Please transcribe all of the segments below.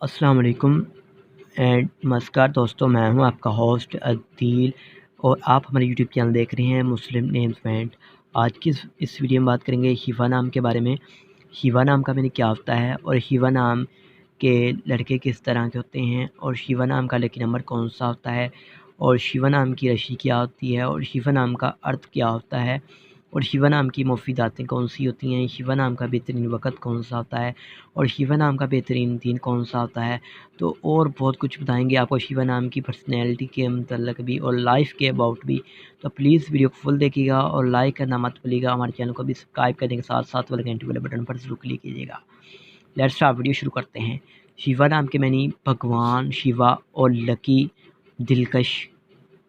अस्सलाम वालेकुम एंड नमस्कार दोस्तों, मैं हूं आपका होस्ट अदील और आप हमारे यूट्यूब चैनल देख रहे हैं मुस्लिम नेम्स पॉइंट। आज की इस वीडियो में बात करेंगे हिवा नाम के बारे में। हिवा नाम का मैंने क्या होता है और हिवा नाम के लड़के किस तरह के होते हैं और शिवा नाम का लकी नंबर कौन सा होता है और शिवा नाम की राशि क्या होती है और शिवा नाम का अर्थ क्या होता है और शिवा नाम की मुफीदातें कौन सी होती हैं, शिवा नाम का बेहतरीन वक़्त कौन सा होता है और शिवा नाम का बेहतरीन दिन कौन सा होता है। तो और बहुत कुछ बताएंगे आपको शिवा नाम की पर्सनैलिटी के मतलब भी और लाइफ के अबाउट भी। तो प्लीज़ वीडियो को फुल देखिएगा और लाइक करना मत भूलिएगा। हमारे चैनल को भी सब्सक्राइब करने के साथ साथ वाले घंटे वाले बटन पर ज़रूर क्लिक कीजिएगा। लेट्स स्टार्ट, वीडियो शुरू करते हैं। शिवा नाम के मैंने भगवान शिवा और लकी दिलकश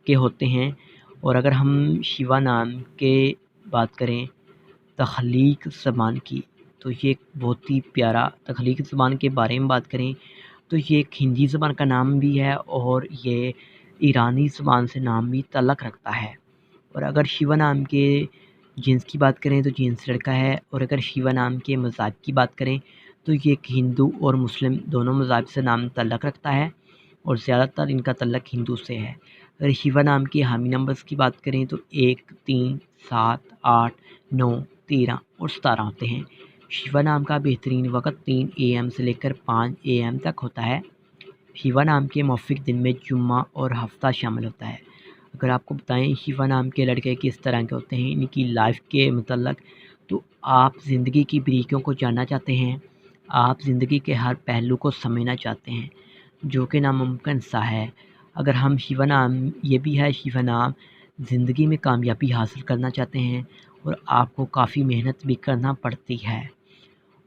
के होते हैं। और अगर हम शिवा नाम के बात करें तख्लीक ज़बान की, तो ये एक बहुत ही प्यारा तख्लीक ज़बान के बारे में बात करें तो ये एक हिंदी ज़बान का नाम भी है और ये ईरानी ज़बान से नाम भी तल्लक़ रखता है। और अगर शिवा नाम के जिन्स की बात करें तो जिन्स लड़का है और अगर शिवा नाम के मज़हब की बात करें तो ये एक हिंदू और मुस्लिम दोनों मज़हब से नाम तल्लक़ रखता है और ज़्यादातर इनका तल्लक़ हिंदू से है। अगर शिवा नाम के हामी नंबर्स की बात करें तो 1, 3, 7, 8, 9, 13 और 17 होते हैं। शिवा नाम का बेहतरीन वक़्त 3 AM से लेकर 5 AM तक होता है। शिवा नाम के मौफिक दिन में जुम्मा और हफ्ता शामिल होता है। अगर आपको बताएं शिवा नाम के लड़के किस तरह के होते हैं इनकी लाइफ के मतलब, तो आप ज़िंदगी की बारीकियों को जानना चाहते हैं, आप ज़िंदगी के हर पहलू को समझना चाहते हैं जो कि नामुमकिन सा है। अगर हम शिवा नाम ये भी है शिवा नाम ज़िंदगी में कामयाबी हासिल करना चाहते हैं और आपको काफ़ी मेहनत भी करना पड़ती है।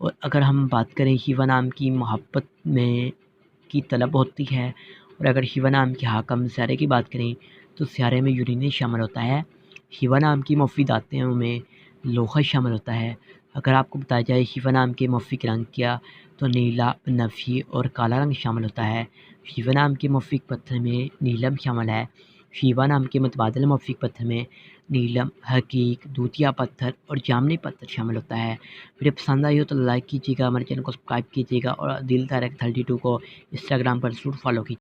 और अगर हम बात करें शिवा नाम की मोहब्बत में की तलब होती है और अगर शिवा नाम के हाकम स्यारे की बात करें तो स्यारे में यूरेनस शामिल होता है। शिवा नाम की मुफीदातों में लोहा शामिल होता है। अगर आपको बताया जाए शिवा नाम के मुफ़िक रंग क्या, तो नीला, बनफशी और काला रंग शामिल होता है। शिवा नाम के मुफ़िक पत्थर में नीलम शामिल है। शिवा नाम के मुतबादिल मुफ़िक पत्थर में नीलम, हकीक, दूतिया पत्थर और जामनी पत्थर शामिल होता है। वीडियो पसंद आई हो तो लाइक कीजिएगा, हमारे चैनल को सब्सक्राइब कीजिएगा और दिल तारक 32 को इंस्टाग्राम पर ज़रूर फॉलो कीजिए।